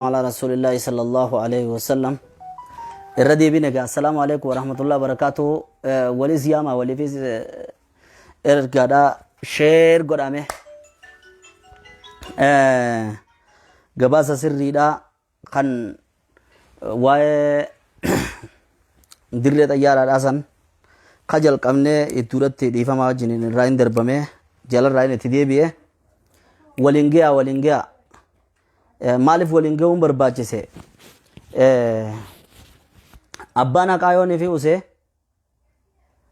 على رسول الله صلى الله عليه وسلم الردي بينك السلام عليكم ورحمة الله وبركاته ولي زيامة ولي في إرجادا شير قدامه قباسة سري دا كان واي dirree xayyaaraadhaasan ka jalqabnee ittuudatti dhiifamaa jiniin irraa hin darbame jalarraa hin itti deebi'e waliin ga'a maaliif waliin ga'uun barbaachise abbaan haqaa yoon ifi use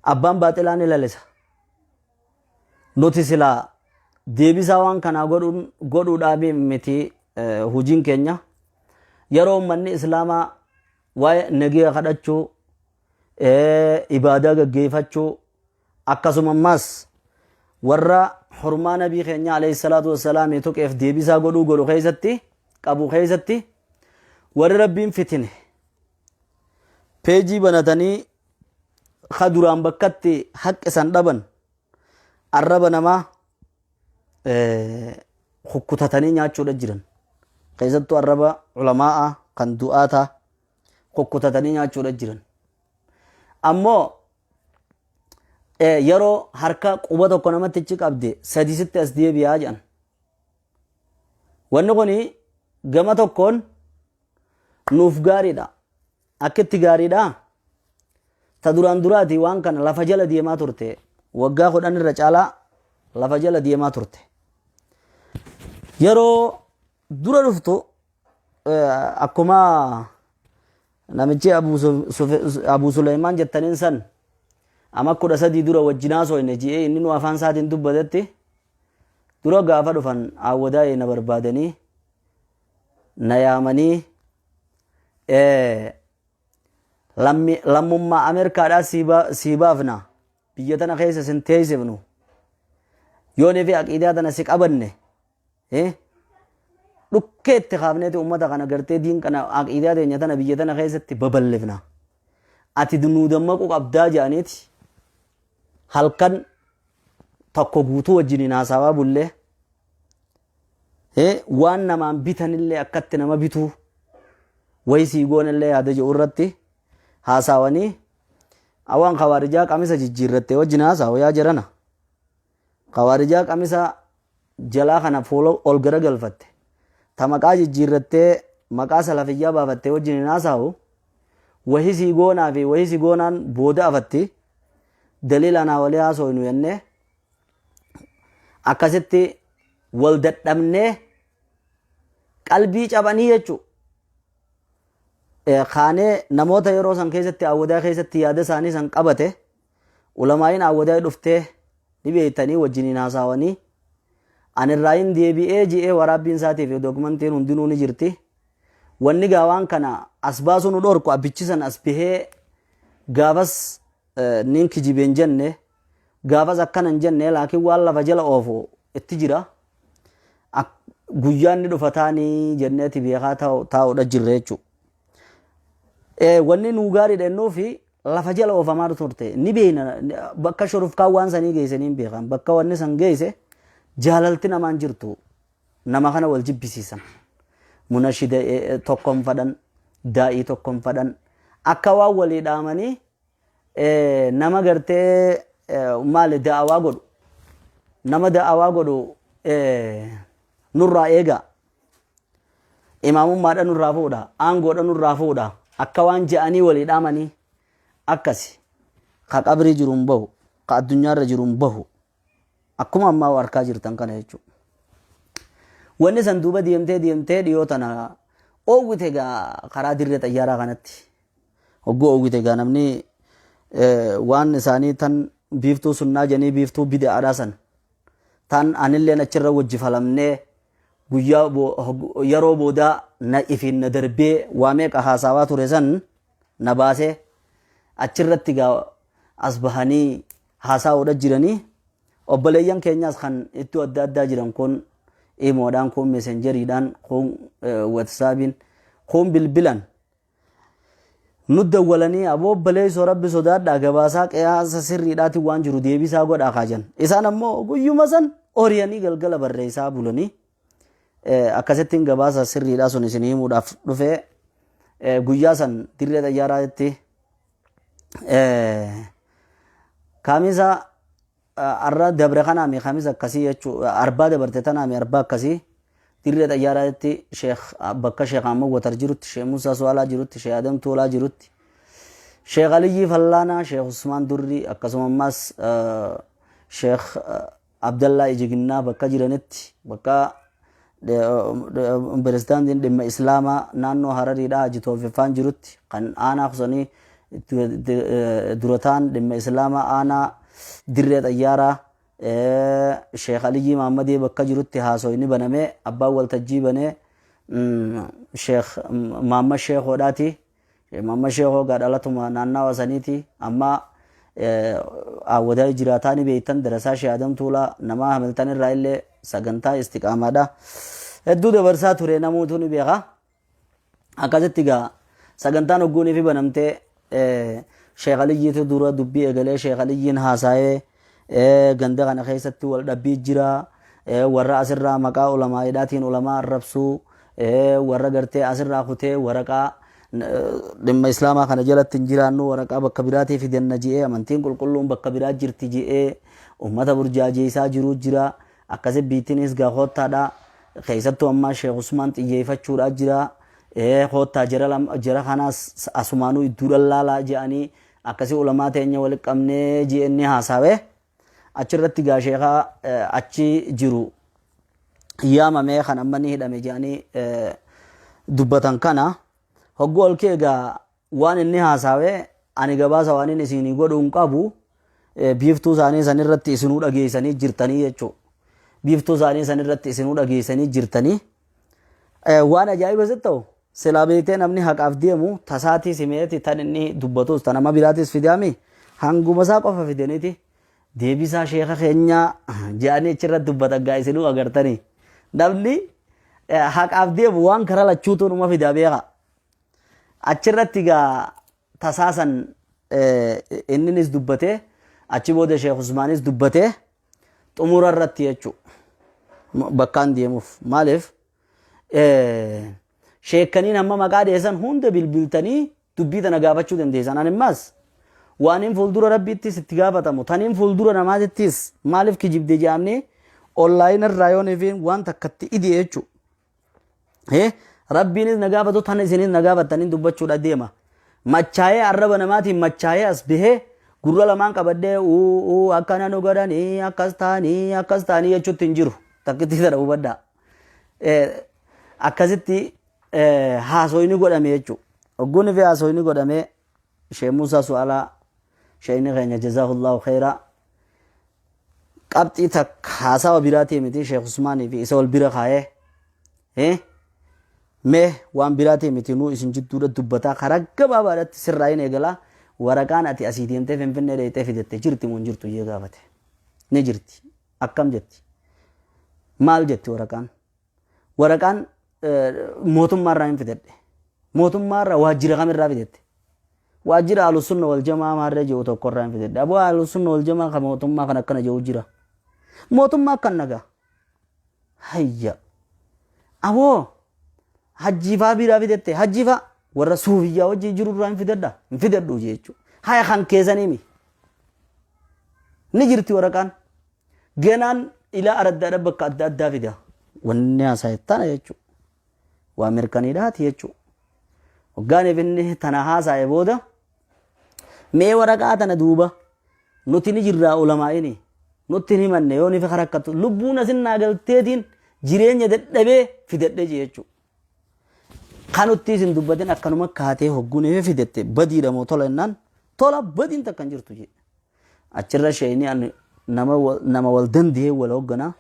abbaan baaxilaa ni lalisa nuti silaa deebisaa waan kanaa godhuudhaafi miti hujiin keenya yeroo ummanni islaamaa waa'ee nagaa kadhachuu ibadaa gaggeeffachuu akkasuma ammas warra hurmaa nabii keenya alayhi salaatu wassalaam tuqeef deebisaa godhu keessatti qabu keessatti warri rabbiin fitine peejii banatanii duraan bakkatti haqqisan dhaban arraba namaa kukkutatanii nyaachuudha jiran keessattuu arraba ulamaa kan du'aata kukkutatanii nyaachuudha jiran ammoo yeroo harka quba tokko namatti ichi qabde sadisitti as deebi'aa jedhan wanni kun gama tokkoon nuuf gaariidha akkitti gaariidha ta duraan duraati waan kana lafa jala deemaa turte waggaa 10 irra caalaa lafa jala deemaa turte yeroo dura dhuftu akkuma namichi Abu Sulaiman jettaniin san ama 13 dura wajjinaa soine ji'ee inni nu afaan isaatiin dubbatetti dura gaafa dhufan awwadaa na barbaadanii na yaamanii lammummaa Ameerikaadhaa sii baafna biyya tana keessa sin teessifnu yoonii fi aqiidaa tana si qabanne dhukkeetti kaafneeti ummata kana gartee diin kana aqiidaa teenya tana biyya tana keessatti babal'ifna ati nuu dammaquu qabdaa jedhaniiti halkan tokko guutuu wajjiniin haasawaa bullee waan namaan bitanillee akkatti nama bituu wayisii goonillee yaada jedhu irratti haasawanii awaan khawaarijaa qamisa jijjiirratte wajjin haasawu yaa jirana khawaarijaa qamisa jalaa kana fuula ol gara galfatte ta maqaa jijjiirrattee maqaa salafiyyaa baafattee wajjin haasawu wahisii goonaa fi wahisii goonaan booda afatti daliilanaa walii haasawnu jennee akkasitti wal dadhabnee qalbii cabanii jechuu kaanee namoota yeroo san keessatti awwadaa keessatti yaada isaanii san qabate ulamaa'iin awwadaa dhuftee ni beeytanii wajjiniin haasawanii anirraayin deebi'ee ji'ee waraabbiin isaatiif dokumentiin hundinuu ni jirti wanni gaawaan kana as baasuu nu dhorku abbichisan as bihee gaafas nin kijibeen jenne gaafas akkanan jenne laakiin waan lafa jala oofu itti jira guyyaan ni dhufataanii jenneeti beekaa taa'uudha jirre jechuu wanni nuu gaariidha ennuu fi lafa jala oofamaa turte ni beeyna bakka shurufkaan waan sanii geessanii beekan bakka wanni san geesse jaalalti namaan jirtu nama kana wal jibbisiisan munashida tokkon fadhan daa'ii tokkon fadhan akka waan walii dhaamanii nama gartee maali da'awaa godhu nama da'awaa godhu nurraa eega imaamummaadha nurraa fuudha aangoodha nurraa fuudha akka waan je'anii walii dhaamanii akkasi ka qabrii jiruun bahu ka addunyaarra jiruun bahu akkuma ammaa harkaa jirtan kana jechuudha. Wanni san duuba deemtee dhiyoo tana oowwite gaa karaa dirree xayyaaraa kanatti hogguu oowwite gaa namni waan isaanii tan biiftuu sunnaa janii biiftuu bid'aadhaa san tan anilleen achirra wajji falamnee guyyaa yeroo boodaa na ifiin na darbee waa meeqa haasawaa ture san na baasee achirratti gaa as bahanii haasawuudha jiranii obboleeyyan keenyaas kan itti adda addaa jiran kun imoodhaan kun messenjeriidhaan kun watsaabiin kun bilbilan nu dawwalanii aboo obboleessoo rabbi sodaadhaa gabaasaa qiyaasa sirriidhaati waan jiru deebisaa godhaa kaajan isaan ammoo guyyuma san oriyanii galgala barreessaa bulanii akkasittiin gabaasa sirriidhaa sun isin himuudhaaf dhufee guyyaa san dirree xayyaaraatti kamisa arra dabre kanaami kamisa akkasii jechuu arbaa dabarte tanaami arbaa akkasii dirree xayyaaraatti bakka sheekh Ahmad Watar jirutti sheekh Musaa Suwaalaa jirutti sheekh Adam Tuulaa jirutti sheekh Aliyyii Fallaanaa sheekh Usmaan Durrii akkasumas sheekh Abdallaa Ijiginnaa bakka jiranitti bakka pirezidaantiin dhimma islaamaa naannoo Harariidhaa Haji Toofiffaan jirutti kan aanaa kusanii durataan dhimma islaamaa aanaa dirree xayyaaraa sheekh Aliyyii Mahammadii bakka jirutti haasoyni banamee abbaan waltajjii banee sheekh Mahammad Sheekhoodhaati. Mahammad Sheekhoo gaadhalatuma naannawa saniiti amma awwadaa jiraataani beeytan darasaa sheekh Adam Tuulaa nama hamiltan irraa illee sagantaa istiqaamaadha hedduu dabarsaa ture namoota ni beeka akkasitti gaa sagantaan hogguunii fi banamtee sheekh Aliyyiitu dura dubbii eegalee sheekh Aliyyiin haasaa'ee ganda kana keessatti wal dhabbii jira warra asirraa maqaa ulamaa'idhaatiin ulamaa arrabsuu warra gartee asirraa kutee waraqaa dhimma islaamaa kana jalatti hin jiraannu waraqaa bakka biraatii fidanna je'ee amantiin qulqulluun bakka biraa jirti je'ee ummata burjaajeessaa jiru jira akkasi biittinis gaa hoottaadha keessattuu ammaa sheekh Usmaan xiyyeeffachuudhaa jira hoottaa jara kanaas asumaanuu idduu dhallaalaa je'anii akkasi ulamaa teenya walitti qabnee je'enni haasawee achirratti gaa sheekaa achi jiru yaamamee kan amma ni hidhame je'anii dubbatan kana hogguu ol keegaa waan inni haasawee ani gabaasa waan inni isinii godhuun qabu biiftuu isaanii sanirratti isinuu dhageessanii jirtanii jechuudha. Biiftuu isaanii sanirratti isinuu dhageessanii jirtanii waan ajaa'iba sitti ta'u silaa beektee namni haqaaf deemu tasaatii simeeti tan inni dubbatus tan nama biraatis fidaami hanguma isaa qofa fidaniiti deebisaa sheeka keenyaa jedhanii achirratti dubbatan gaa isinuu agartanii namni haqaaf deemu waan karaa lachuutu numa fidaa beeka. Achirratti gaa tasaasan inninis dubbatee achi booda sheekh Usmaanis dubbatee xumura irratti jechuudha bakkaan deemuuf maaliif sheekkaniin amma maqaa dhiyeessan hunda bilbiltanii dubbii tana gaafachuu dandeessan animmaas waaniin fuuldura rabbiittis itti gaafatamu taniin fuuldura namaatittis maaliif kijibde jaamne onlaayinii irraa yoo neefiin waan takkatti idee jechuudha. Rabbiinis nagaafatu tan isinis nagaafatanii dubbachuudha deema. Machaa'ee arraba namaatiin machaa'ee as bahee gurra lamaan qabadhee akkana nu godhanii akkas ta'anii jechuutti hin jiru. Takkitti sana hubadhaa. Akkasitti haasoyni godhame jechuudha. Hogguun fi haasoyni godhame sheekh Musaa Suwaalaa sheekni keenya jazaahullahu khayraa qabxii takka haasawa biraatii miti sheekh Usmaanii fi isa wal bira kaayee mee waan biraatii miti nuu isin jidduudha dubbataa karaa gabaabaadhaatti sirraa'in eegalaa waraqaan ati asii deemtee finfinnee dheeyxee fidette jirti moo hin jirtu jee gaafate ni jirti akkam jetti maal jetti waraqaan mootummaarraa hin fidadhe mootummaarraa waajjira kamirraa fidette waajjira ahlusunna wal jamaa maarree jiru tokkorraa hin fidadhe aboo ahlusunna wal jamaa kan mootummaa kan akkana jiru jira mootummaa akkan nagaa hayya aboo hajjiifaa biraa fidette hajjiifaa warra suufiyyaa wajjin jirurraa hin fidadhu jechuudha. Haya kan keessaniimi ni jirti waraqaan ganaan ilaa araddaadha bakka adda addaa fida wanni haasaa'ettana jechuudha. Waa mirkaniidhaati jechuudha. Hoggaaniif inni tana haasa'e booda mee waraqaa tana duuba nuti ni jirraa ulamaa'ini nutti hin himanne yoo ni fi harakkatu lubbuun asin naagalteetiin jireenya dadhabee fidadhe jechuudha. Kanutti isin dubbatin akkanuma kaatee hogguun fidette badiidha moo tola jennaan tola badiin takka hin jirtu jedhe. Achirra sheeyni ani nama wal danda'ee wal hoogganaa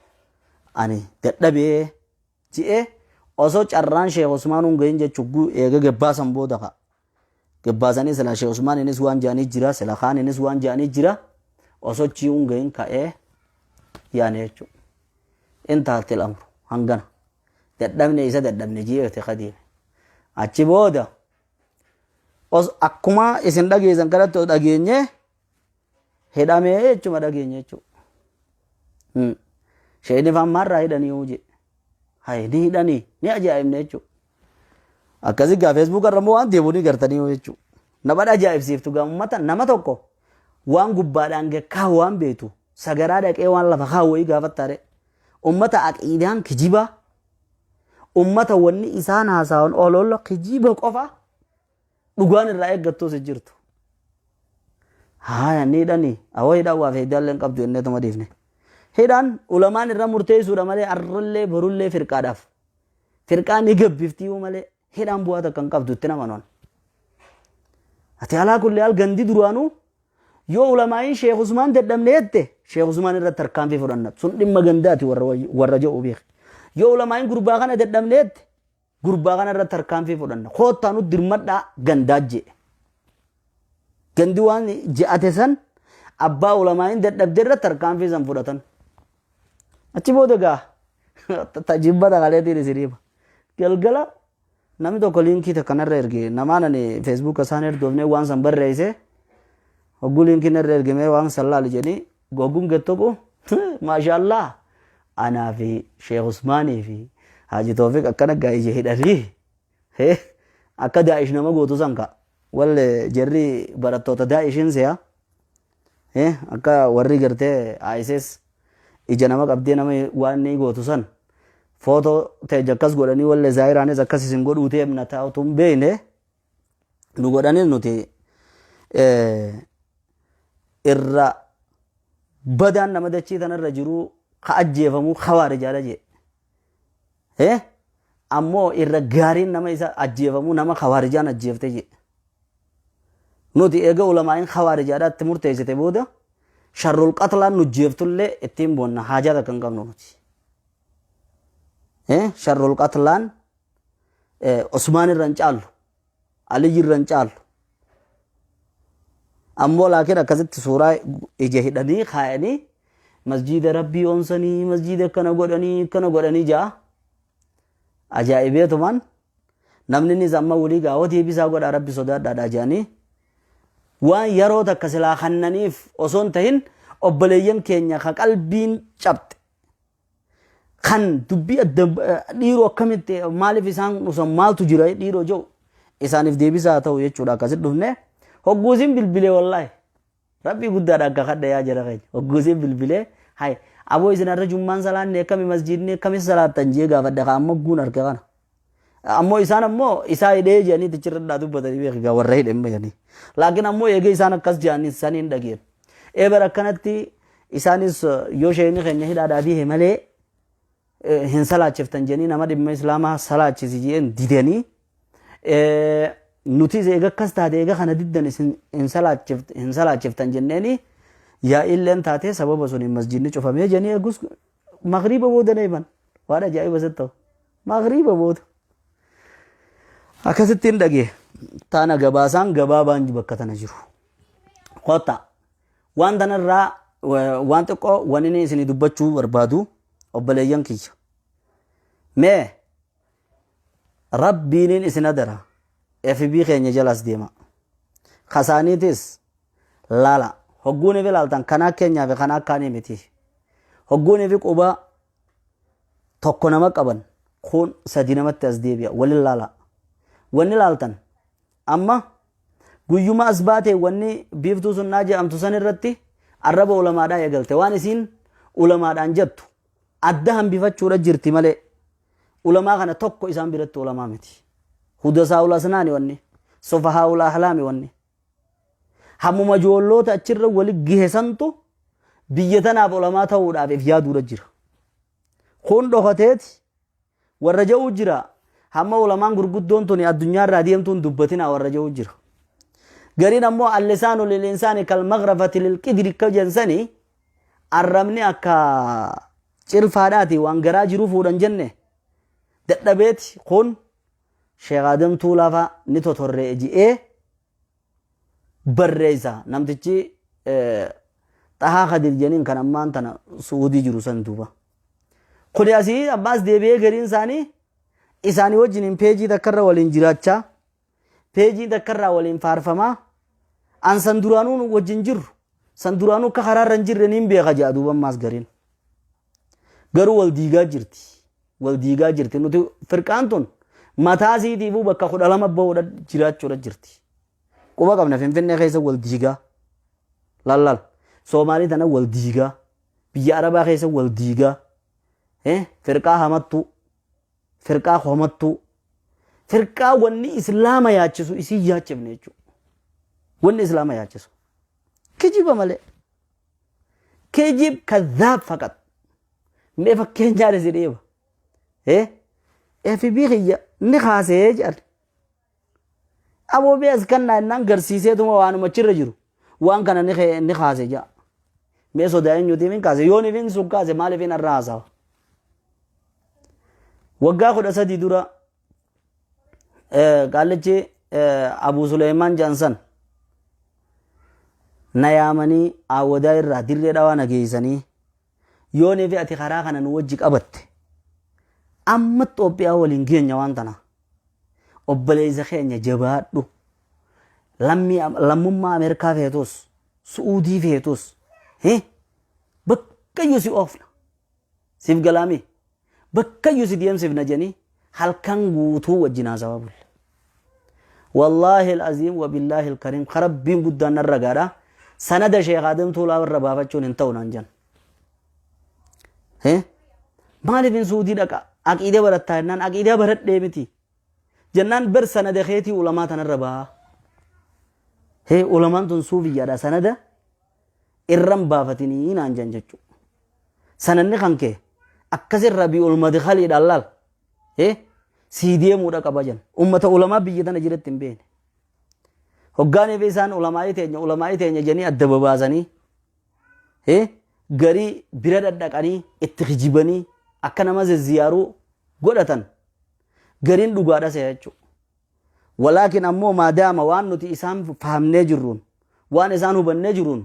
ani dadhabee je'ee osoo carraan sheekh Usmaanuun gahin jechuun eega gabbaasan booda ka gabbaasanii sila sheekh Usmaaniinis waan jaanii jira sila kaaniinis waan jaanii jira osoo chii'uun gahin ka'ee yaane jechuudha. Intaatti lamru hangana dadhabne isa dadhabne je'eete qadeeme. Achi booda akkuma isin dhageessan kanatti dhageenye hidhamee jechuma dhageenye jechuudha. Sheekni faammaarraa hidhanii hojii hay ni hidhanii ni ajaa'ibne jechuudha. Akkasii gaa Facebook irra waan deemuu gartanii jechuudha. Nama ajaa'ibsiiftu gaa uummata nama tokko waan gubbaadhaan gekkaa waan beetu sagaraa dhaqee waan lafa kaawwii gaafattaare uummata aqiidaan kijiba uummata wanni isaan haasa'an ololla kijiba qofa dhugaan irraa eeggattuus jirtu. Haa ni hidhanii awwa hidhaa waa faayidaaleen qabdu jennee tuma dhiifne. Hidhaan ulamaan irra murteessuudha malee arrallee borullee firqaadhaaf firqaan ni gabbiftii malee hidhaan bu'aa takka hin qabdu itti nama noon. Ati alaa kulli haal gandi duraanuu yoo ulamaayin Sheekh Usmaan dadhabne jette Sheekh Usmaan irratti tarkaanfii fudhanna sun dhimma gandaati warra jedhu beek. Yoo ulamaayin gurbaa kana dadhabne jette gurbaa kana irratti tarkaanfii fudhanna koottaanu dirmadhaa gandaa jee. Gandi waan je'ate san abbaa ulamaayin dadhabde irratti tarkaanfii san fudhatan. Achi booda gaa tajibbata kaleetiin isiriiba. Galgala namni tokko liinkii takkanarra erge namaan ani Facebook isaan erdoofne waan san barreesse hogguu liinkiin irra ergame waan san laali jedhanii gogguun gettoko maashaallah anaa fi Sheekh Usmaanii fi Haaji Toofiq akkana gaa ije hidhanii akka Daa'ish nama gootu san ka walle jarri barattoota Daa'ishin se'a akka warri gartee ISIS ija nama qabdee nama waan ni gootu san foto teja akkas godhanii walle zaahiraanis akkas isin godhuutee himna taa'utu hin beekne nu godhanis nuti irra badaan nama dachii tanarra jiru ka ajjeefamuu kawaarijaadha jee ammoo irra gaariin nama isa ajjeefamuu nama kawaarijaan ajjeefte jee nuti eega ulamaayin kawaarijaadhaatti murteessite booda sharrul qatlaan nu jeeftullee ittiin boonna haajaa takka hin qabnu nuti. Sharrul qatlaan Usmaan irra hin caallu Aliyyi irra hin caallu ammoo laakiin akkasitti suuraa ija hidhanii kaayanii masjiida rabbii oonsanii masjiida kana godhanii jaa ajaa'ibeetumaan namni innis amma walii gaawwa deebisaa godhaa rabbi sodaadhaadhaa jedhanii waan yeroo takka silaa kannaniif osoo hin tahin obboleeyyan keenya ka qalbiin cabxe kan dubbii dhiiroo akkamitti maaliif isaan nusan maaltu jira dhiiroo jiru isaaniif deebisaa ta'u jechuudha akkasitti dhufne hogguusin bilbilee wallaahi rabbii guddaadha akka kadha yaa jara keenya hogguusin bilbilee hay aboo isin irra jummaan salaanne akkami masjiidni akkami salaattan jee gaafadha ka amma guun arga kana ammoo isaan ammoo isaa hidhee jedhanii tichirradhaa dubbatanii beekaa warra hidhan jedhanii laakiin ammoo eegee isaan akkas jedhanii saniin dhageen eebar akkanatti isaanis yoo sheekni keenya hidhaadhaa bihe malee hin salaachiftan jedhanii nama dhimma islaamaa salaachisi jeen didanii nuti eega akkas taate eega kana diddan hin salaachiftan jenneeni yaa illeen taate sababa sun masjiidni cufamee jedhanii eegus magriiba booda neeman waan ajaa'iba sitti ta'u magriiba booda akkasittiin dhagee taana gabaasaan gabaabaan bakka tana jiru qotta waan tanarraa waan xiqqoo wanni isin dubbachuu barbaadu obboleeyyan kiyya mee rabbiin isin adara FB keenya jalas deema kasaaniitis laala hogguun fi laaltan kanaa keenyaa fi kanaa kaanii miti hogguun fi quba tokko nama qaban kun sadi namatti as deebi'a walin laala wanni laaltan amma guyyuma as baate wanni biiftuu sunnaa jedhamtu san irratti arraba ulamaadhaa eegalte waan isiin ulamaadhaan jettu adda hambifachuudha jirti malee ulamaa kana tokko isaan biratti ulamaa miti hudasaa ulasnaani wanni sofahaa ulahlaami wanni hammuma joolloota achirra wali gihesantu biyya tanaaf ulamaa ta'uudhaaf if yaaduudha jira kun dhokateeti warra ja'uu jira hamma ulamaan gurguddoon tuni addunyaarraa deemtuun dubbatina warra ja'uu jira gariin ammoo allisaanu lilinsaani kal maghrafati lilqidri akka jensanii arrabni akka cirfaadhaati waan garaa jiruu fuudhan jenne dadhabeeti kun Sheekh Adam Tuulafa ni totorree ji'ee barreessa namtichi xahaa Khadir jeniin kan ammaan tana Suudii jiru san duuba kuni asii abbaas deebi'ee gariin isaanii wajjiniin peejii takkarra waliin jiraachaa peejii takkarraa waliin faarfamaa an san duraanuu wajjin jirru san duraanuu akka karaarra hin jirre niin beeka jedha duuba ammaas gariin garuu wal diigaa jirti wal diigaa jirti nuti firqaan tun mataa isiitiifuu bakka 12 bahuudha jiraachuudha jirti quba qabna finfinnee keessa wal diigaa lallal Soomaalii tana wal diigaa biyya Arabaa keessa wal diigaa firqaa hamattu firqaa homattu firqaa wanni islaama yaachisu isii yaachifne jechuudha wanni islaama yaachisu kijiba malee kijib kadhaab faqat mee fakkeenyaa dhisi dhiiba FB xiyya ni kaasee jedhan aboo bees kannaa innaan garsiiseetuma waanuma chirra jiru waan kana ni kaase jaa mee sodaa eenyuutiif hin kaase yoon ifin sun kaase maaliif hin irraa haasawa waggaa 13 dura qaalichi Abu Suleymaan Jansan na yaamanii awwadaa irraa dirree dhawaa nageessanii yoon ifi ati karaa kana nu wajji qabatte amma Itoophiyaa waliin geenya waan tana obboleessa keenya jabaadhu lammummaa Ameerikaa feetus Suudii feetus bakkayyuu si oofna siif galaami bakkayyuu si deemsifna janii halkan guutuu wajjin haasawaa bulle wallaahi al-aziim wa billaahi al-kariim karabbiin guddaan narra gaadha sanada sheekh Adam Tuulaa warra baafachuun hin ta'u naan jan maaliif hin Suudii dhaqa aqiidee barattaa jennaan aqiidee baradhee miti jennaan bar sanada keetii ulamaa tanarra baha ulamaan tun suufiyyaadha sanada irran baafatinii naan jan jechuudha sananni kan kee akkasin Rabiul Madkhaliidha allaal sii deemuudha qaba jan ummata ulamaa biyya tana jiratti hin beene hoggaanii fi isaan ulamaa'ii teenya janii adda babaasanii garii bira dhadhaqanii itti kijibanii akka nama ziyyaaruu godhatan gariin dhugaadha se'a jechuudha walaakin ammoo maadaama waan nuti isaan fahamnee jirruun waan isaan hubannee jirruun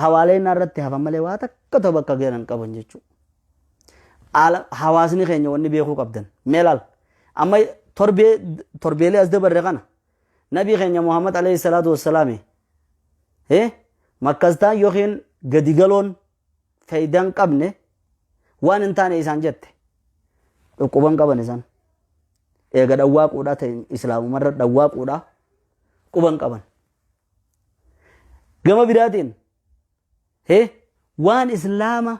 hawaalee irratti hafan malee waa takka bakka geenan qaban jechuudha hawaasni keenya wanni beekuu qabdan meelaal amma torbeelee as dabarre kana nabii keenya Muhammad alayhi salaatu wassalaam makkastaan yookiin gadigaloon faayidaan qabne waan hin taane isaan jette quban qaban isaan eega dhawwaaquudha ta'e islaamumarra dhawwaaquudha quban qaban gama biraatiin waan islaama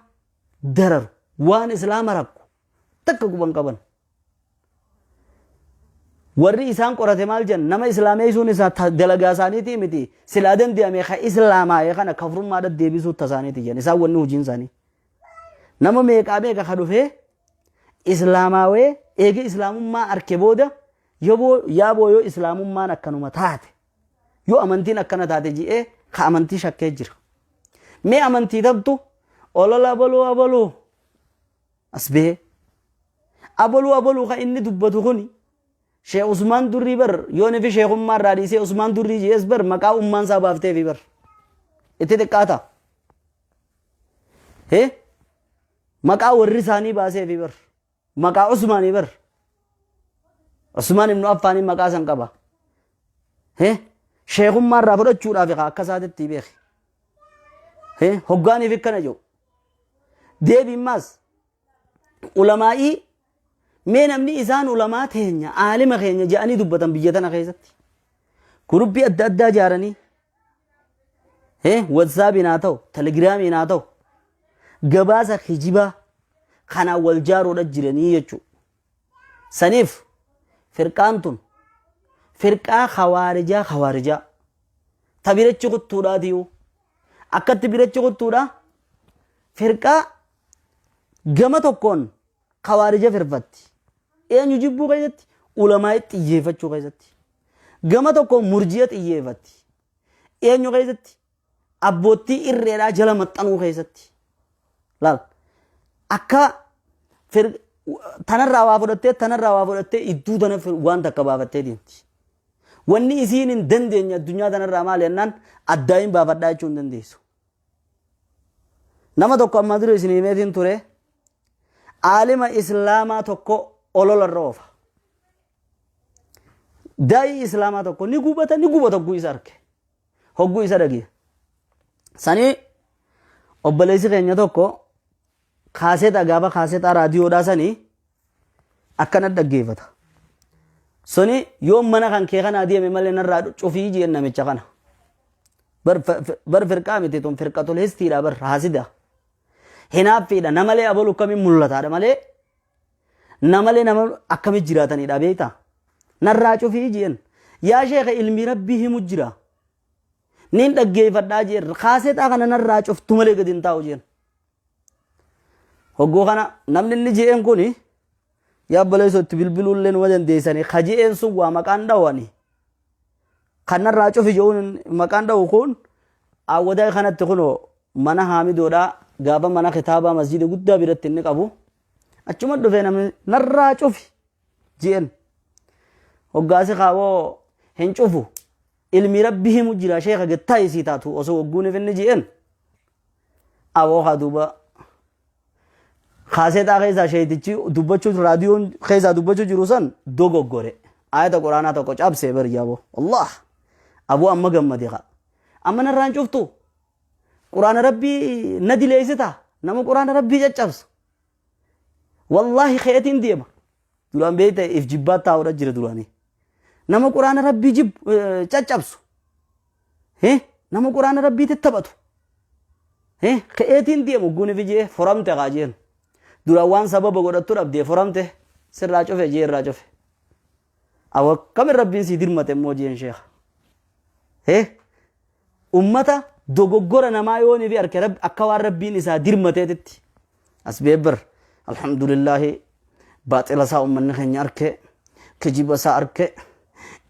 dararu waan islaama rakku takka quban qaban warri isaan qorate maal jan nama islaamee sun isa dalagaa isaaniitii miti silaa dandeeyame ka islaamaa kana kafrummaadha deebisuu tasaaniiti jan isaan wanni hojiin isaanii nama meeqaa meeqa ka dhufee islaamaawee eega islaamummaa arke booda yaaboo yoo islaamummaan akkanuma taate yoo amantiin akkana taate ji'ee ka amantii shakkee jira mee amantii tabtu olola abaluu as bahee abaluu ka inni dubbatu kuni Sheekh Usmaan Durrii bar yoo nefi sheekummaa irraa dhiisee Usmaan Durrii ji'ees bar maqaa ummaan isaa baafteefi bar itti xiqqaata maqaa warri isaanii baaseefi bar maqaa Usmaanii bar Usmaan ibnu Affaanii maqaa san qaba sheekummaa irraa fudhachuudhaaf akka isaatitti beeki hoggaaniif akkana jedhu deebiin maas ulamaa'ii mee namni isaan ulamaa teenya aalima keenya jedhanii dubbatan biyya tana keessatti kurubbii adda addaa ijaaranii watsaapiin haa ta'u telegiraamiin haa ta'u gabaasa kijibaa kanaan wal jaaruudha jiranii jechuudha saniif firqaan tun firqaa khawaarijaa ta birachi kuttuudhaatiyu akkatti birachi kuttuudha firqaa gama tokkoon khawaarija firfatti eenyu jibbuu keessatti ulamaa xiyyeeffachuu keessatti gama tokkoon murji'a xiyyeeffatti eenyu keessatti abbootii irreedhaa jala maxxanuu keessatti laal akka tanarraa waa fudhattee idduu tana waan takka baafattee deemti wanni isiin hin dandeenye addunyaa tanarraa maal jennaan addaayin baafadhaa jechuu hin dandeessu nama tokko amma dura isin himeetiin ture aalima islaamaa tokko ololarra oofa daa'ii islaamaa tokko ni gubata hogguu isa arge hogguu isa dhagee sanii obboleessi keenya tokko kaaseeta gaafa kaaseeta raadiyoodhaa sanii akkana dhaggeeffata suni yoom mana kan kee kana deeme malee narraa cufii jeen namicha kana bar firqaa miti tun firqatul histiidha bar haasida hinaaffiidha namalee abalu akkamiin mul'ataadha malee namalee nama akkamiin jiraatanidha beektaa narraa cufii jeen yaa sheekha ilmi rabbii himu jira nin dhaggeeffadhaa jeen kaasetaa kana narraa cuftu malee gadi hin taa'u jeen hoggoo kana namni inni jeen kuni yaa baleessotti bilbiluullee numa dandeessanii kaji'een sun waa maqaan dhawani kanarraa cufi jechuun maqaan dhawu kun awwadaa kanatti kunoo mana haamidoodhaa gaafa mana kitaabaa masjida guddaa biratti inni qabu achuma dhufee namni narraa cufi jeen hoggaasi kaawoo hin cufu ilmi rabbii himu jira sheekha gattaa isii taatu osoo wagguuniif inni jeen awoo haa duuba kaasetaa keessaa sheetichi dubbachuu raadiyoon keessaa dubbachuu jiru san dogoggore ayata quraanaa tokko cabsee barjaabo wallah abuu amma gammade qa amma narraan cuftu quraana rabbii na dileessita nama quraana rabbii caccabsu wallahi keetiin deema duraan beeyta if jibbaat taa'uudha jira duraanii nama quraana rabbii caccabsu nama quraana rabbii taphatu keetiin deemu guuniif jee foramte qaa jeen duraan waan sababa godhattu dhabdee foramte sirraa cufe jee irraa cufe awa kamin rabbiin sii dirmate immoo jeen sheekha ummata dogoggora namaa yooni fi arke akka waan rabbiin isaa dirmateetitti as beebbar alhamdulillahi baaxila isaa ummanni keenya arke kijiba isaa arke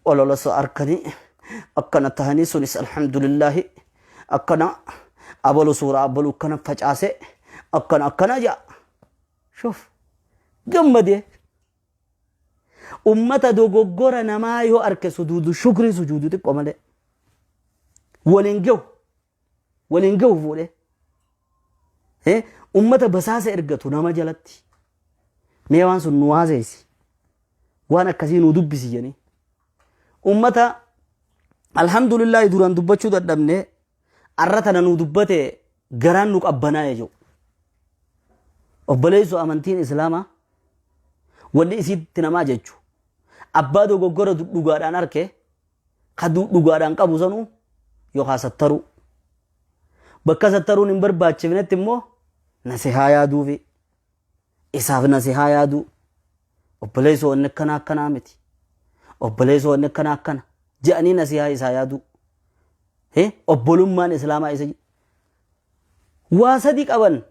olola isaa arkanii akkana tahanii sunis alhamdulillahi akkana abalu suuraa abalu akkana facaase akkana jaa شوف جمدي أمة دوغورا نما يو أرك سجود شكر سجود تقومله ولنجو فوله أمة بساسة إرجعتو نما جلتي ميوان سن نوازيس وانا كثير ندبسي يعني أمة الحمد لله دوران دبچو ددمنه أرتنا ندبته غران نك أبنا يجو obboleessu amantiin islaamaa wanni isitti namaa jechu abbaa dogoggora dhugaadhaan arke ka dhugaadhaan qabu sanuu yookaan sattaru bakka sattaruun hin barbaachifnetti immoo nasihaa yaaduufi isaaf nasihaa yaaduu obboleessu wanni akkanaa miti obboleessu wanni akkana je'anii nasihaa isaa yaaduu obbolummaan islaamaa isa waa sadii qaban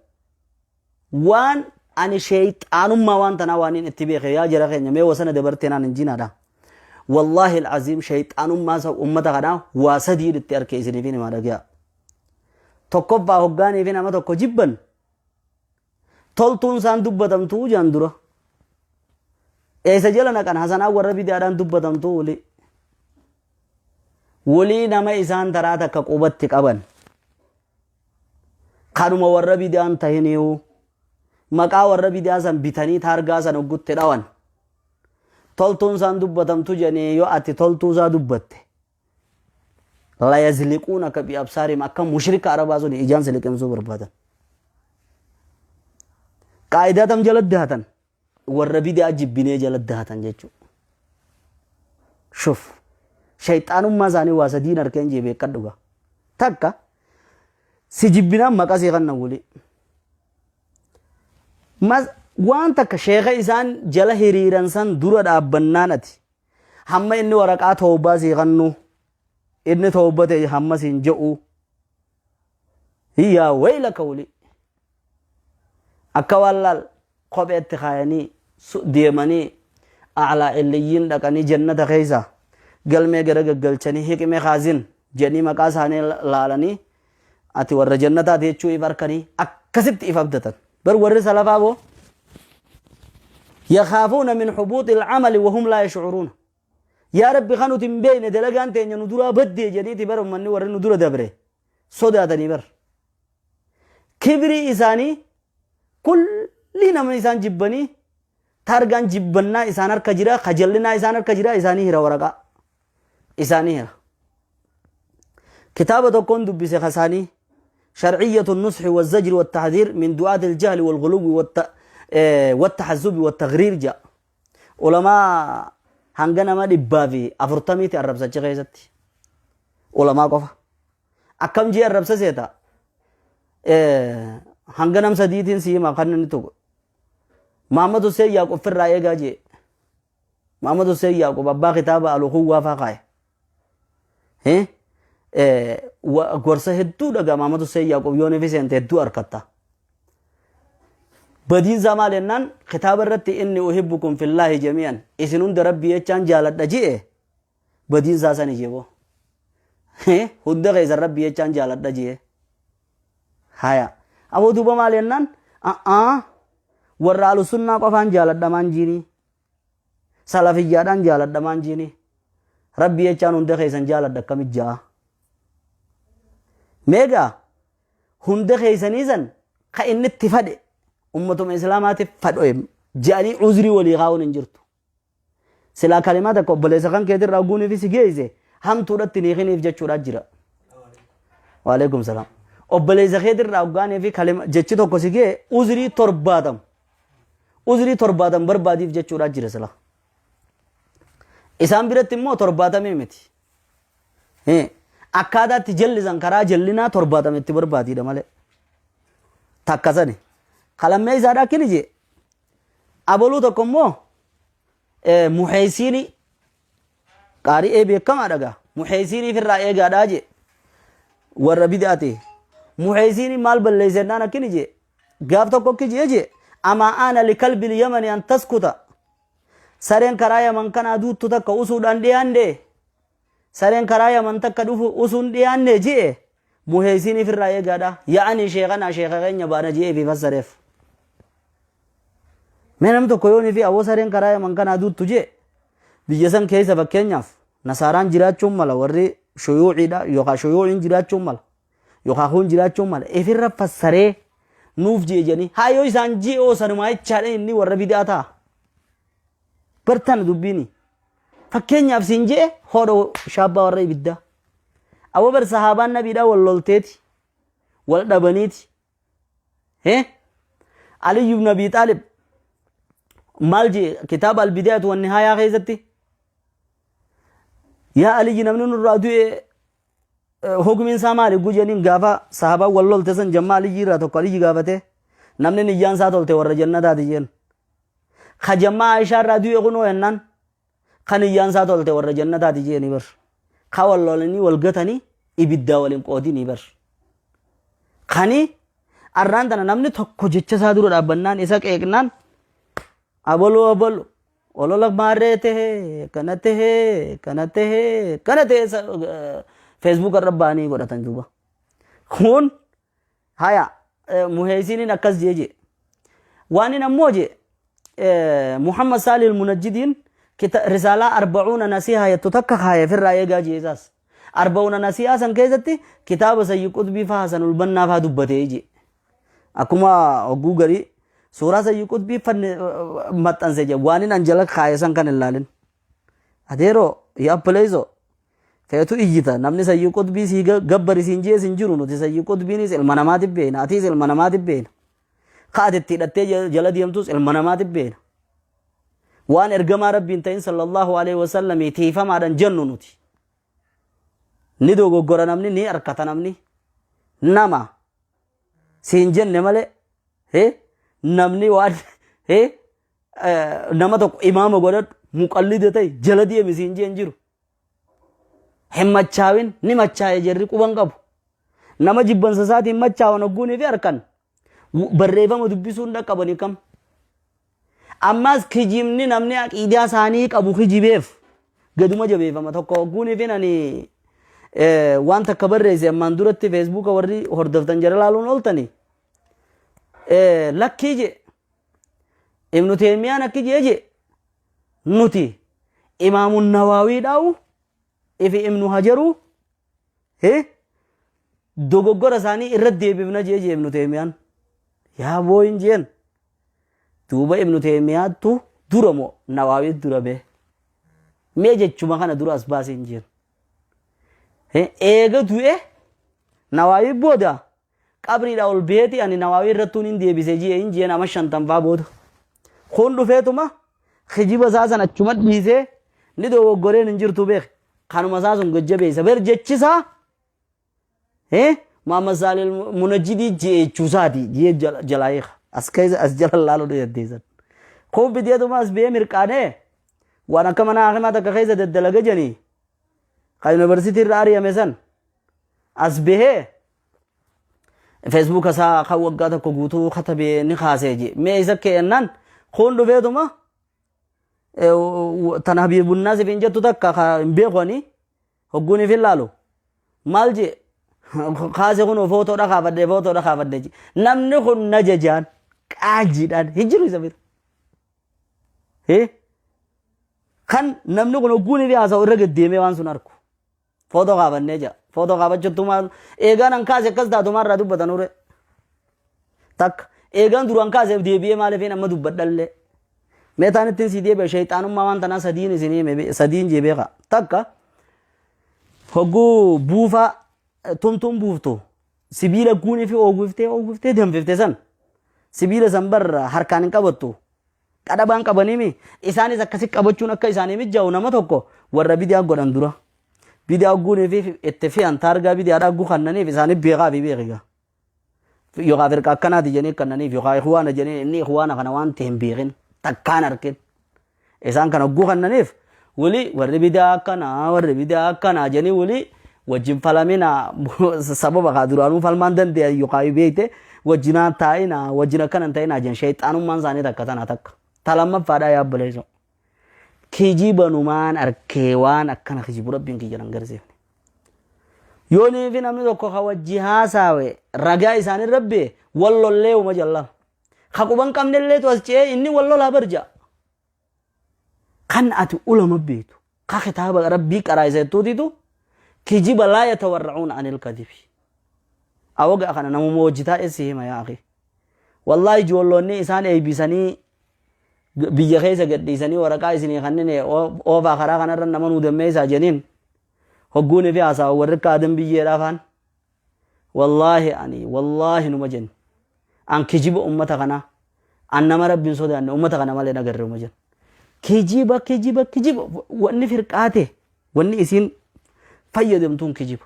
waan ani shayxaanummaa waan tanaa waan itti beeke yaa jara keenya mee wasana dabartee naan injinaadha wallahi alazim shayxaanummaa sa ummata kana waa sadii itti arke isiniif nima dhagaa tokkoffaa hoggaanii fi nama tokko jibban toltuun isaan dubbatamtuu jaan dura eessa jala naqan hasanaa warra bidaadhaan dubbatamtuu walii nama isaan taraa takka qubatti qaban kanuma warra bidaan tahiniihu maqaa warra bidaa san bitanii taargaa san oggutte dhawan toltuun isaan dubbatamtu janii yoo ati toltuu isaa dubbatte la yazliquunaka bi absaarihim akka mushrika arabaa sun ijaan si liqimsuu barbaadan qaayidaa tam jala daatan warra bidaa jibbinee jala daatan jechuu shuf shayxaanummaa isaanii waa sadiin harkeen jee beekadhuga takka si jibbinaan maqaa see kanna wuli waan takka sheekha isaan jala hiriiran san dura dhaabbannaan ati hamma inni waraqaa toobaa sii kannu inni toobate hamma siin je'u yaa waylaka wuli akka wallaal kopheetti kaayanii deemanii a'laa illiyyiin dhaqanii jannata keessa galmee gara gaggalchanii hiqime kaazin jedhanii maqaa isaanii laalanii ati warra jannataa jechuu if arkanii akkasitti if abdatan بر ورث لفابو يخافون من حبوط العمل وهم لا يشعرون يا رب خانو تنبين دلقان تين ندورا بدي جديد بر من ور ندورا دبره صداتني بر كبري إساني كل لنا من إسان جبني تارجان جبنا إسان الكجرا خجلنا إسان الكجرا إساني هرا ورقا إساني هرا كتابة كون دبي خساني شرعية النصح والزجر والتحذير من دعاة الجهل والغلو والتحزب والتغرير جاء ulamaa hanga nama 140 arrabsachi keessatti ulamaa qofa akkam jee arrabsa seeta hanga nam sadiitiin siima kan inni tuqu Muhammad Hussein Yaaqub firraa eegaa jee Muhammad Hussein Yaaqub abbaa kitaaba al-Ukhuwwaa faa kaaye gorsa hedduu dhagaa Muhammad Hussein Yaaqub yoonii fi seente hedduu harkatta badiin zamaa lennaan kitaaba irratti inni uhibbukum fillaahi jamii'an isin hunda rabbii jechaan jaaladha jee badiin saa sani jeeboo hunda keessan rabbii jechaan jaaladha jee haya aboo duuba maal jennaan warra alusunnaa qofaan jaaladhamaan jiini salafiyyaadhaan jaaladhamaan jiini rabbii jechaan hunda keessan jaaladha akkamit jaa meegaa hunda keessaniisan ka inni itti fadhe ummatuma islaamaatiif fadhoe je'anii uzrii walii kaa'uun hin jirtu silaa kalimaa takka obboleessa kan keetirraa guuniif si geesse hamtuudhatti ni hiniif jechuudha jira waalaikum salaam obboleessa keetirraa ugaanii fi kalima jechi tokko si gee uzrii 70 barbaadiif jechuudha jira silaa isaan biratti immoo 70 miti akkaataatti jallisan karaa jallinaa 70 itti barbaadiidha malee takkasani kalammee isaadhaa kini jee aboluu tokko immoo muheesiini qaari'ee beekamaa dhagaa muheesiinii firraa eegaadhaa jee warra bid'aate muheesiini maal balleessennaan akkini jee gaaf tokko akki jee amaa aana likalbil yamani an taskuta sareen karaa yaman kanaa duuttu takka usuudhaan dhiyaande sareen karaa yaman takka dhufu usuun dhiyaanne jee muheesiinii firraa eegaadhaa yaa'anii sheekana sheeka keenya baana jee fi fassareef mee namni tokko yoonii fi awoo sareen karaa yaman kanaa duuttu jee biyya san keessa fakkeenyaaf nasaaraan jiraachuun mala warri shuyuuciidha yookaan shuyuuciin jiraachuun mala yookaan kun jiraachuun mala ifirra fassaree nuuf jeejanii haayoo isaan ji'oo sanumaa jechaadha inni warra bid'aa ta'a bartan dubbiini fakkeenyaaf siin jee hodho shaabbaa warra ibiddaa awoo bar sahaabaan nabiidhaa wal lolteeti wal dhabaniiti Ali ibn Abi Talib maal jee kitaaba al-Bidaayatu wan Nihaaya keessatti yaa Ali namni nurraa du'e hukumin isaa maali gujaniin gaafa sahaabaa wal lolte san jamma Ali irraa tokko Ali gaafate namni niyyaan isaa tolte warra jannataati jeen ka jamma Aishaa irraa du'e kunoo yennaan kan niyyaan isaa tolte warra jannataati jeeni bar ka wal lolanii wal gatanii ibiddaa waliin qoodini bar kani arraan tana namni tokko jecha isaa dura dhaabbannaan isa qeeqnaan abolu olola maarreete kanate Facebook irra baanii godhatan duuba kun haya muheesiniin akkas jeeje waan inni ammoo je Muhammad Salih al-Munajjidin risaalaa 40 nasiha yattu takka kaaya firraa eegaa jeesaas 40 nasiha san keessatti kitaaba Sayyid Qutbii fa Hasanul Bannaa fa dubbatee je akkuma oguu garii suuraa Sayyid Qutbii maxxanse je waan inni anjala kaaya san kan ilaalin adeero yaa pleezo feetu iyyita namni Sayyid Qutbii si gabbari siin jee sin jiru nuti Sayyid Qutbiinis ilma namaatiif beena atiis ilma namaatiif beena kaatitti hidhattee jala deemtus ilma namaatiif beena waan ergamaa rabbiin ta'in sallallahu alaihi wasallam tiifamaadhaan jennu nuti ni dogoggora namni ni harkata namni nama siin jenne malee namni waan nama tokko imaama godhadhu muqallida ta'e jala deemi siin jeen jiru himmachaawin ni machaa'e jerri quban qabu nama jibbansa isaatiin machaawan ogguunii fi harkan barreeffama dubbisuun dhaqqabanii kam ammaas kijibni namni aqiidaa isaanii qabu kijibeef gaduma jabeeffama tokko ogguunii fi nani waan takka barreesse ammaan duratti feesbuuka warri hordoftan jara laaluun ooltanii lakkii je ibnu teemiyaan akki je nuti imaamun nawaawii dhaa'u ifi ibnu hajaru dogoggora isaanii irra deebifna jee ibnu teemiyaan yaa booyin jeen duuba ibnu teemiyaattu dura moo nawaawii dura bee mee jechuma kana dura as baasiin jeen eega du'e nawaawii booda qabriidha ol beeti ani nawaawii irrattuun hin deebise jee hin jeen ama 50 faa booda kun dhufeetuma khijiba saasan achuma dhiisee ni dogoggoreen hin jirtu beek kanuma saasun gajjabeessa ber jechisa Muhammad Salil munajjidi jechuusaati jee jalaayiq as keessa as jala laalu deedeesan kun bideetu mas bee mirqaane waan akka mana akhimaa takka keessa daddalaga janii ka university irra ariyame san as bee Facebook asaa ka waggaa tokko guutuu katabe ni kaasee je mee isa keennan kun dhufeetuma tan habiibunaa sifin jettu takka ka hin beekoni hogguuni fi laalu maal je kaase kun footoo dhakaafadde je namni kun na jajaan qaajiidhaan hin jiru isa bira kan namni kun hogguuni fi haasa'u irra gaddeemee waan sun arku footoo kaafannee jira footoo kaafachuttu maal eegaan an kaase akkas taatumaa irraa dubbatan ure takka eegaan duraan kaaseef deebi'ee maaliif amma dubbadhallee meetaan ittiin si deebi'e shayxaanummaa waan tanaa sadiin isinii sadiin jeebeeka takka hogguu buufaa tumtuun buuftu sibiila guunii fi ooguftee danfifte san sibiila san barra harkaan hin qabattu qadhabaan qabaniimi isaanis akkasi qabachuun akka isaanii mijaa'u nama tokko warra bidiyaa godhan dura bidiyaa guunii fi itti fi'an taargaa bidiyaadhaa gukannaniif isaaniif beekaa fi beekiga yookaan firqa akkanaati jennee kannaniif yookaan ikhwaana jennee inni ikhwaana kana waan ta'e hin beekin takkaan arkin isaan kana gukannaniif wali warri bidiyaa akkanaa jennee wali wajjin falamina sababa ka duraanuu falmaan danda'e yookaan beekte wajjinaan taa'ina wajjin akkanan ta'ina jen shayxaanummaan isaanii takka tana takka talamaffaadhaa yaabbaleessu kijibanumaan arkee waan akkana kijibu rabbiin kiyyanan garsiifne yoonii fi namni tokko ka wajji haasaawe ragaa isaanii rabbi wallollee uma jalla ka quban qabnellee tu as ce'ee inni wallolaa barja kan ati ulama beetu ka kitaaba rabbii qaraa'iseettuutitu kijiba laa yatawarracuuna anil kadibi awoga kana namuma wajjitaa esi hima yaa akhi wallahi ijoollonni isaan eeybisanii biyya keessa gadhiisanii waraqaa isinii kanneen oofaa karaa kanarra nama nuu dammeessaa jeniin hogguunii fi haasaa warri kaadan biyyeedhaafaan wallahi numa jenni an kijiba ummata kana an nama rabbiin sodaanne ummata kana malee nagarre uma jenni kijiba wanni firqaate wanni isiin fayyadamtuun kijiba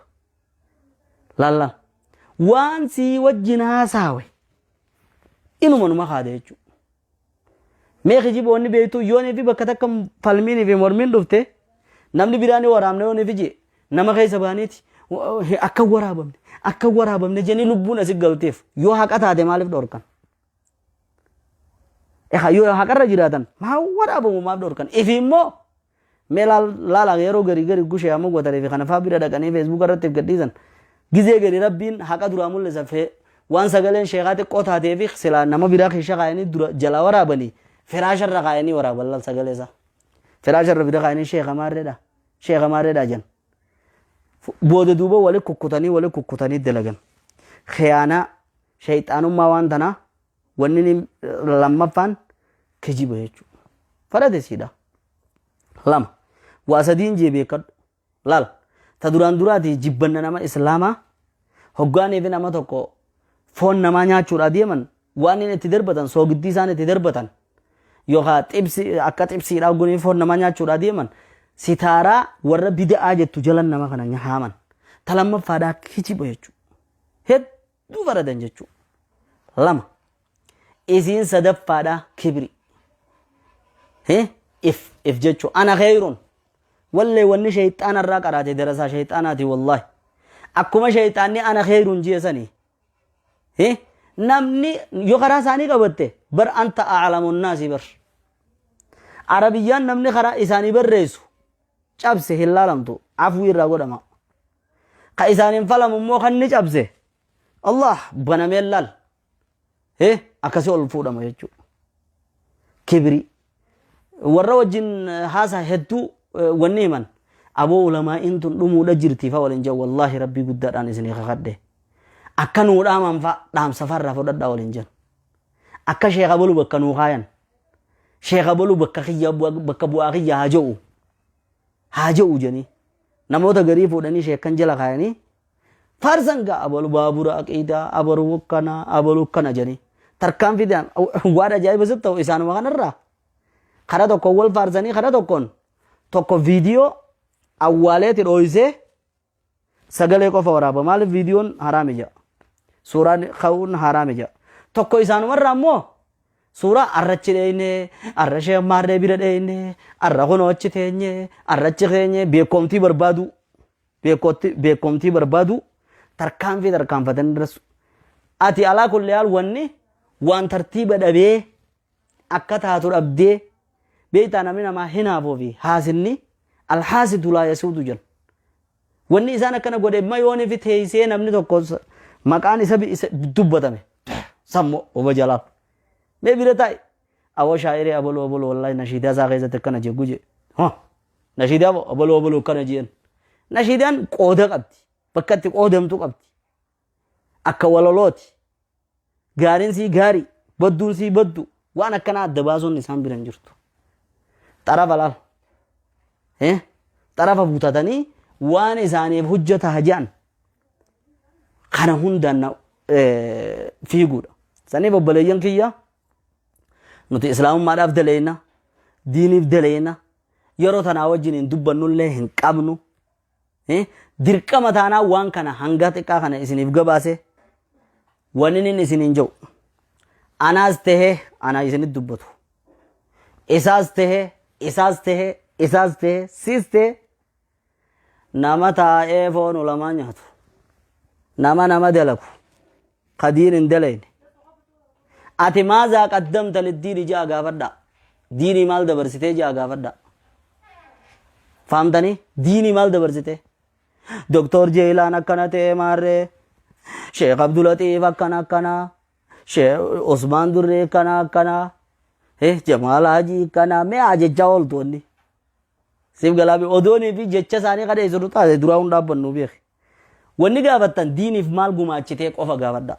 lalla waan sii wajjin haasaawe inuma numa kaade jechuudha mee kijiba wanni beektu yoonii fi bakka takka falmiinii fi mormiin dhufte namni biraanii waraabne yoonii fi jee nama keessa baaniiti akka waraabamne jeni lubbuun asii galteef yoo haqa taate maaliif dhorkan yoo haqarra jiraatan maa waraabamu maaf dhorkan ifi immoo mee laala yeroo gari gushee amma gootanii fi kana faa bira dhaqanii feesbuuk irratti gadhiisan gizee gari rabbiin haqa duraa mul'isa fee waan sagaleen sheekaa xiqqoo taatee fi silaa nama biraa keessa kaayanii dura jala waraabanii firaasharra kaayanii waraaban lal sagalee isaa firaasharra bira kaayanii sheeka maarreedha jan booda duuba wali kukkutanii dalagan khiyaanaa shayxaanummaa waan tanaa wanni lammaffaan kijiba jechuudha fadhate siidha lama waa sadiin jee beekadhu laal ta duraan duraati jibbanna nama islaamaa hoggaanii fi nama tokko foon namaa nyaachuudha deeman waan inni itti darbatan soogiddii isaan itti darbatan yookaan akka xibsiidhaa gunii foon namaa nyaachuudha deeman sitaaraa warra bida'aa jettu jalan nama kana nyaaman ta lammaffaadhaa kijiba jechuudha hedduu faradan jechuudha lama isiin sadaffaadhaa kibri if jechuudha ana khayrun wallee wanni shayxaanarraa qaraate darasaa shayxaanaati wallahi akkuma shayxaanni ana khayrun jeesanii namni yoo karaa isaanii qabatte bar anta a'lamun naasi bar arabiyyaan namni karaa isaanii barreessu cabse hin laalamtu afuu irraa godhama ka isaaniin falamu immoo kan ni cabse Allah banamee laal akkasii ol fuudhama jechuudha kibri warra wajjin haasa hedduu wanni himan aboo ulamaa intun dhumuudha jirtiifa waliin jaa wallahi rabbii guddaadhaan isinii kakadhe akka nuu dhaaman fa dhaamsa farraa fudhadhaa waliin jan akka sheeka bolu bakka nuu kaayan sheeka bolu bakka bu'aa kiyya haa ja'u janii namoota garii fuudhanii sheekkan jala kaayanii farsan gaa abalu baabura aqiidaa abalu kana janii tarkaan fidaan waan ajaa'iba sitti ta'u isaanuma kanarraa kara tokko wal faarsanii kara tokko viidiyoo awwaaleeti dhooyisee sagalee qofa waraaba maaliif viidiyoon haraami jira suuraan ka'uun haraami jira tokko isaanumarraa ammoo suuraa arrachi dheeyne arra sheemmaarree bira dheeyne arra kunoochi teenye arrachi keenye beekomtii barbaadu tarkaanfii tarkaanfatanii dirasu ati alaa kullee haal wanni waan tartiiba dhabee akka taatu dhabdee beeytaa namni namaa hinaafuu fi haasinni alhaasitu laa yasuutu jedhu wanni isaan akkana godhe ma yoonii fi teessee namni tokko maqaan isa dubbatame sammoo oba jalaaf mee bira taa'e awwa shaa'iree abaloo wallahi nashiidaa isaa keessatti akkana jeggu je nashiidaa abaloo akkana jeen nashiidaan qooda qabdi bakka itti qoodamtu qabdi akka walolooti gaariin sii gaarii badduun sii baddu waan akkana adda baasuun isaan biran jirtu xarafa laal xarafa buutatanii waan isaaniif hojjeta hajaan kana hundaan fiiguudha saniif obboleeyyan kiyya nuti islaamummaadhaaf daleeyna diiniif daleeyna yeroo tanaa wajjin hin dubbannullee hin qabnu dirqama taanaa waan kana hanga xiqqaa kana isiniif gabaase wannin isiniin jedhu anaas tahee anaa isinit dubbatu isaas tahee siis tahee nama taa'ee foon ulamaa nyaatu nama dalagu kadiin hin dalayne ati maazaa qaddamta liddiini ja'a gaafadha diinii maal dabarsitee ja'a gaafadha fahamtanii diinii maal dabarsitee doktor jeelaan akkana ta'e maarree sheekh abdulatiif akkana sheekh osmaan durree akkana jamaal hajii akkana mee ajechaa ooltoonni siif galaabii odoonii fi jecha isaanii kadhee jiru taate duraa hun dhaabbannu beeki wanni gaafattan diiniif maal gumaachitee qofa gaafadha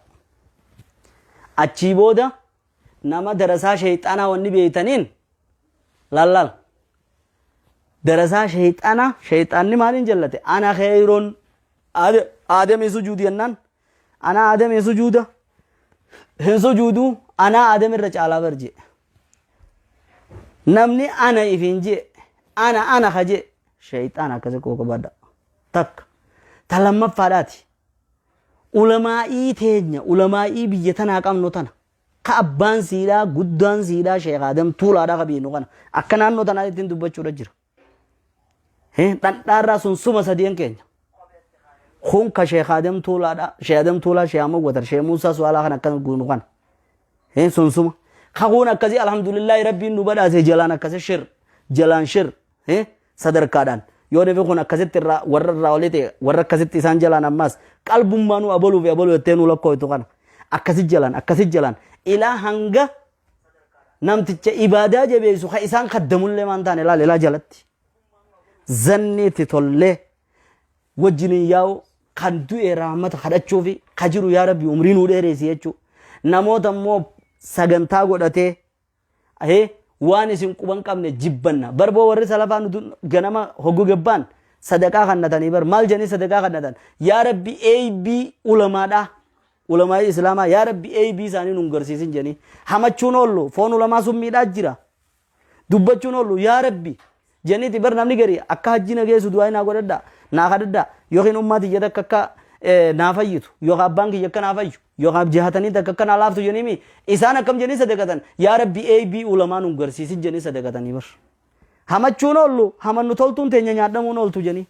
achii booda nama darasaa sheeyxanaa wanni beeytaniin lallal darasaa sheeyxanni maaliin jallate ana kheyroon aadamii sujuudi jennaan ana aadamii sujuuda hin sujuuduu ana aadam irra caalaa barje namni ana ifiin jee ana kaje sheeyxaan akkasi kooka badda takka talamaffaadhaati ulamaa'ii teenya ulamaa'ii biyya tanaa qabnu tana ka abbaan siidhaa guddaan siidhaa sheekh Adam tuulaadhaa qabiinu kana akka naannoo tanaa ittiin dubbachuudha jira dhandhaarraa sun suma sadeen keenya kun ka sheekh Adam tuulaadhaa sheekh Adam tuulaa sheekh Ahmad Watar sheekh Muusaa Suwaalaa kana akkana guunu kana sun suma ka kun akkasii alhamdulillahi rabbiin nu badhaase jalaan akkasi jalaan shir sadarkaadhaan yoo deebi kun akkasitti warra irraa olii ta'e warra akkasitti isaan jalaan ammaas qalbummaanuu abaluu fi abaluu jettee nu lakkooytu kana akkasi jalaan ilaa hanga namticha ibaadaa jabeessu ka isaan kaddamullee maan taane ilaa jalatti zanniitti tollee wajjiniin yaa'u kan du'e rahmata kadhachuu fi ka jiru yaa rabbi umrii nuu dheereessi jechuu namoota immoo sagantaa godhatee waan isin quban qabne jibbanna barboo warri salafaa ganama hoggu gabbaan sadaqaa kannatanii bar maal jedhanii sadaqaa kannatan yaa rabbi ab ulamaadha ulamaa islaamaa yaa rabbi ab isaanii nun garsiisin jedhanii hamachuun oollu foon ulamaa sun miidhaa jira dubbachuun oollu yaa rabbi jedhaniiti bar namni gari akka hajji nageessu du'aa naa godhadha naa kadhadha yookiin ummaati jedha akka naa fayyitu yookaan abbaan kiyya akka naa fayyu yookaan jihatanii takka akka naa laaftu jedhanii isaan akkam jedhanii sadaqatan yaa rabbi ab ulamaa nun garsiisin jedhanii sadaqatanii bar hamachuun oollu hamannu toltuun teenya nyaadhamuun ooltu jedhanii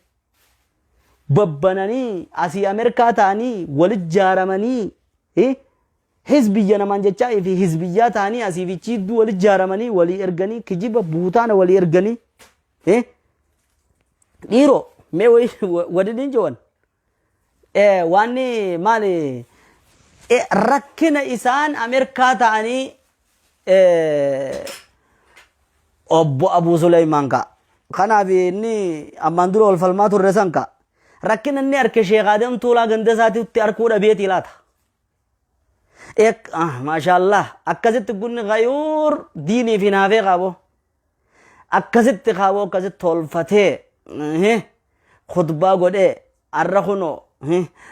babbananii asii Ameerikaa ta'anii walit jaaramanii hizbiyya namaan jechaa fi hizbiyyaa ta'anii asii fi chiidduu walit jaaramanii walii erganii kijiba buutaana walii erganii dhiiroo mee wadidin jawan waanni maali rakkina isaan Ameerikaa ta'anii obbo Abuu Suleymaan ka kanaaf inni ammaan dura ol falmaa turre san ka rakkina inni harke Sheekh Adam Tuulaa ganda isaatiitti harkuu dhabeeti laata maashaallah akkasitti gunni gayuur diinii fi naafee qaabo akkasitti qaabo akkasitti tolfatee khutbaa godhee arra kunoo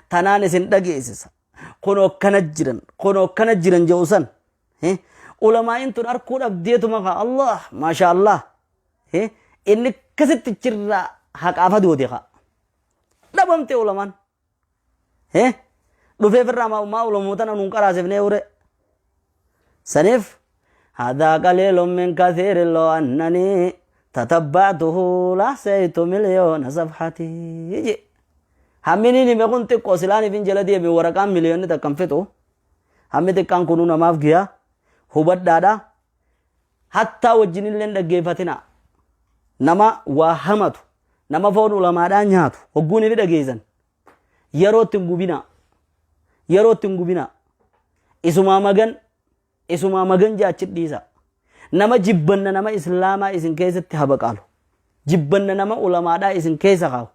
tanaan isin dhageessisa kunoo akkana jiran jedhu san ulamaa'in tun arkuu dhabdeetuma ka Allah maasha Allah inni akkasitti jirraa haqaafa doote ka dhabamte ulamaan dhufee firraa maa ulamootana nuun qaraasifnee ure saniif هذا قليل من كثير لو أنني تتبعته لحسيت مليون صفحتي يجي هميني بكون تكو سلاني فين جلدي بورقان مليون تكمفتو همي تكان كنونا ماف جيا هبت دادا حتى وجنين لين دقيفتنا نما وهمتو نما فون علماء دا نياتو وقوني في دقيزن يرو تنقبنا isuma magan jaachit dhiisa nama jibbanna nama islaamaa isin keessatti habaqaalu jibbanna nama ulamaadhaa isin keessa kaawu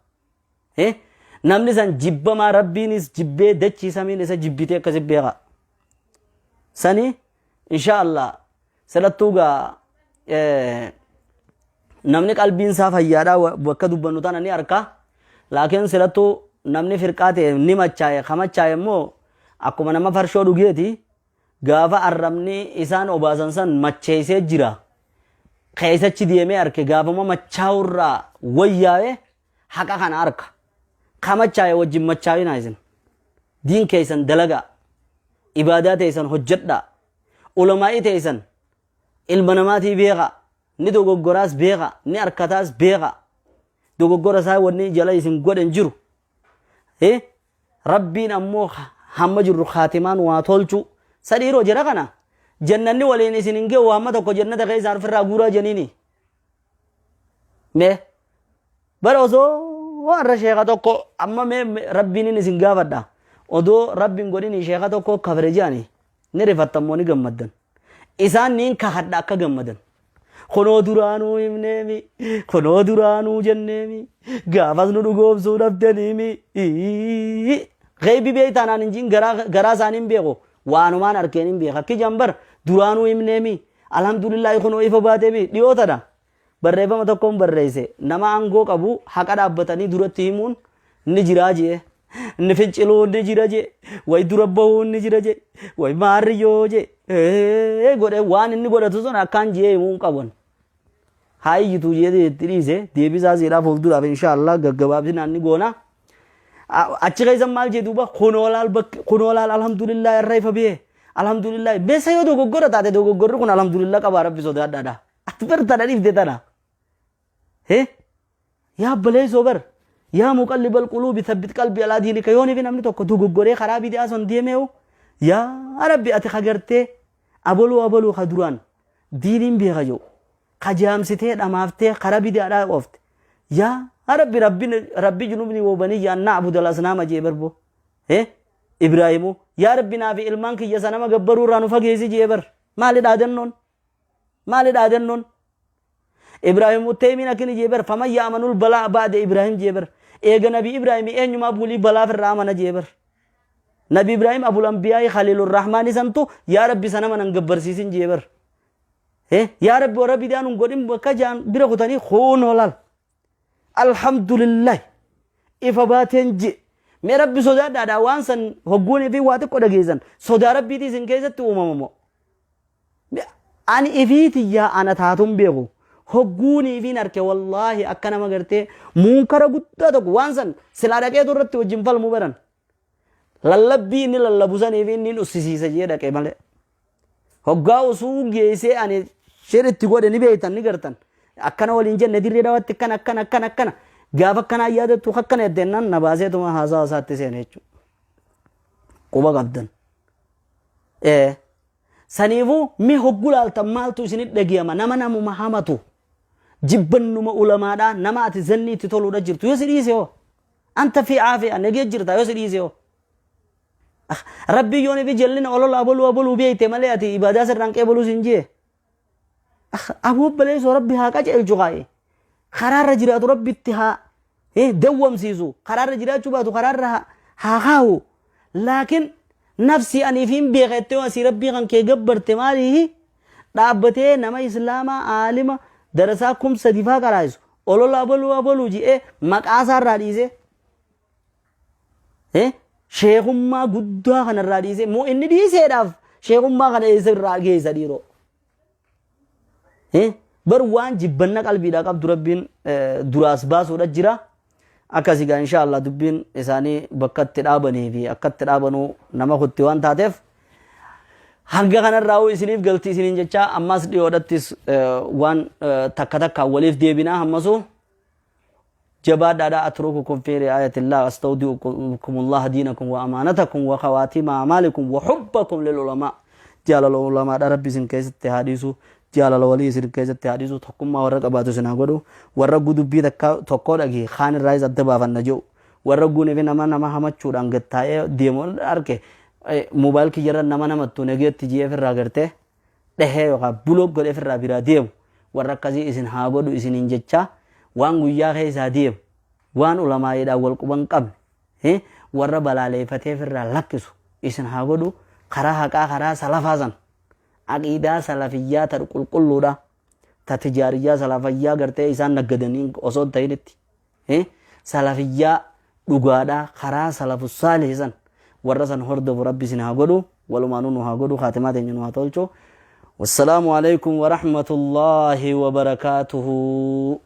namni san jibbamaa rabbiinis jibbee dachii samiin isa jibbitee akkasi beeka sani insha Allah salattuugaa namni qalbiin isaa fayyaadhaa bakka dubbannu tana ni arka laakiin salattuu namni firqaa ta'e ni machaaye kamachaaye immoo akkuma nama farshoo dhugeeti gaafa arrabni isaan obaasan san macheessee jira keessachi deemee arke gaafama machaa'urraa wayyaa'ee haqa kana arka kamachaa'e wajjin machaa'inaa isin diin keessan dalagaa ibaadaa teessan hojjedhaa ulamaa'ii teessan ilma namaatii beeka ni dogoggoraas beeka ni arkataas beeka dogoggora isaa wanni jala isin godhan jiru rabbiin ammoo hamma jirru khaatimaan waa tolchu sadiiroo jira kana jannanni waliin isin hin geewu hamma tokko jannata keessaan firraa guuraa janiini mee bara osoo warra sheeka tokko amma mee rabbiin isin gaafadha odoo rabbiin godhini sheeka tokko kafare jedhani ni rifattammoo ni gammaddan isaan niin kahadha akka gammadan kunoo duraanuu himneemi kunoo duraanuu jenneemi gaafas nu dhugoomsuu dhabdaniimi gaybi beeytaanaan injiin garaa isaaniin beeku waanumaan arkeenin beeka akki jambar duraanuu himneemi alhamdulillahi kunoo ifa baateemi dhiyootadha barreeffama tokkoon barreesse nama aangoo qabu haqa dhaabbatanii duratti himuun ni jiraa jee ni finciluu ni jira jee way dura bahuu ni jira jee way maarriyyoo jee godhe waan inni godhatu sun akkaan jee himuun qaban haayyituu jee itti dhiise deebisaa siidhaa fuulduraaf inshaallah gaggabaabsinaan ni goona achi keessan maal jee duuba kunoolaal alhamdulillah irra ifa bee alhamdulillah beesa yoo dogoggora taate dogoggorri kun alhamdulillah qabaa rabbi sodaadhaadha ati bartadha dhiifte tana yaa baleesoo bar yaa muqallibal quluubi thabbit qalbii alaa diinika yooni fi namni tokko dogoggoree karaa bidi'aa son deemeewu yaa rabbi ati kagartee abaluu ka duraan diiniin beeka jiru ka jaamsitee dhamaaftee karaa bidi'aadhaa qoofte yaa ربي جنوبني وبني أن نعبد الأصنام جبر بو إبراهيمو يا ربي نافي إلمانك يا سنما جبروا رانو فجيزي جبر ما لدادنون إبراهيم تيمين أكني جبر فما يأمنوا البلاء بعد إبراهيم جبر إيه نبي إبراهيم إيه نما بولي بلاء في الرحمن جبر نبي إبراهيم أبو الأنبياء خليل الرحمن سنتو يا ربي سنما نجبر سيسين جبر يا ربي وربي دانو قديم بكجان بيرقطني خون ولال alhamdulillah ifa baateen je mee rabbi sodaadhaadha waan san hogguunii fi waa xiqqoo dhageessan sodaa rabbiitii isin keessatti uumamamoo ani ifiitiyyaa ana taatuun beeku hogguunii fi narke wallaahi akka nama gartee munkara guddaa tokko waan san silaa dhaqeetu irratti wajjin falmuu baran lallabbii inni lallabusanii fi inni ussisiisa jee dhaqe malee hoggaa usuu geessee ani shiritti godhe ni beeytan ni gartan akkana waliin jenne dirree daawwatti akkana gaafa akkanaa yaadattu akkana eddennaan na baaseetuma haasaa isaatti seene jechuudha quba qabdan saniifuu mi hogguu laaltan maaltu isinit dhagiyama namuma hamatu jibbannuma ulamaadhaa nama ati zanni itti toluudha jirtu yoo si dhiise hoo anta fi aafi'a nagee jirta yoo si dhiise hoo rabbi yoon fi jallina olola abaluu beeyte malee ati ibaadaa sirraan qeebaluu sin jee أبو بليس ربي ها كاج الجغاي قرار رجرات ربي اتها دوم سيزو قرار رجرات شباتو قرار ها خاو لكن نفسي أني فين بيغتو أسي ربي غن كي قبر تماليه رابطه نما إسلاما عالما درساكم صديفا قرائزو أولو أبلو جي مقاسار راديزي شيخ ما قدوا خن الراديزي مو إني دي سيداف شيخ ما خن إيسر راقيزا ديرو bar waan jibbanna qalbiidhaa qabdu rabbiin duraas baasuudha jira. Akkasigaa inshaallah dubbiin isaanii bakka itti dhaabanii fi akka itti dhaabanuu nama kutti waan taateef hanga kanarraa isiniif galtii isiniin jecha ammas dhiyoodhattis waan takka takkaan waliif deebinaa hammasu jabaadhaadhaa atrukukum fi ri'aayatillah astawdi'ukumullah diinakum wa amaanatakum wa khawaatima amaalikum wa hubbakum lil ulamaa jaalala ulamaadha rabbi isin keessatti haadhiisu jaalala walii isin keessatti haadhiisu tokkummaa warra qabaatu isin haa godhu warra gudubbii tokkoo dhagi kaan irraa adda baafanna jedhu warra guuneef nama hamachuudhaan gattaa'ee deemuun arge موبايل كي جرى نما نما تونجيت تجيه في الراجرته ده يوكا بلوك قد في الرابيرا ديم وركزي إسن هاغو إسن إنجتشا وان غيا خيسا ديم وان علماء دا والقبان قبل ورا بلالي فتح في الرلاكسو إسن هاغو خرا حقا خرا سلفازن عقيدة سلفية ترقل كل دا تتجارية سلفية غرته إسان نقدنين أصول تاينتي سلفية dhugaadha karaa salafus saalihisan warra san hordofu rabbi sin haa godhu walumaanuu nu haa godhu khaatimaa teenya nu haa tolchu. Wassalaamu alaykum wa rahmatullahi wa barakaatuhu.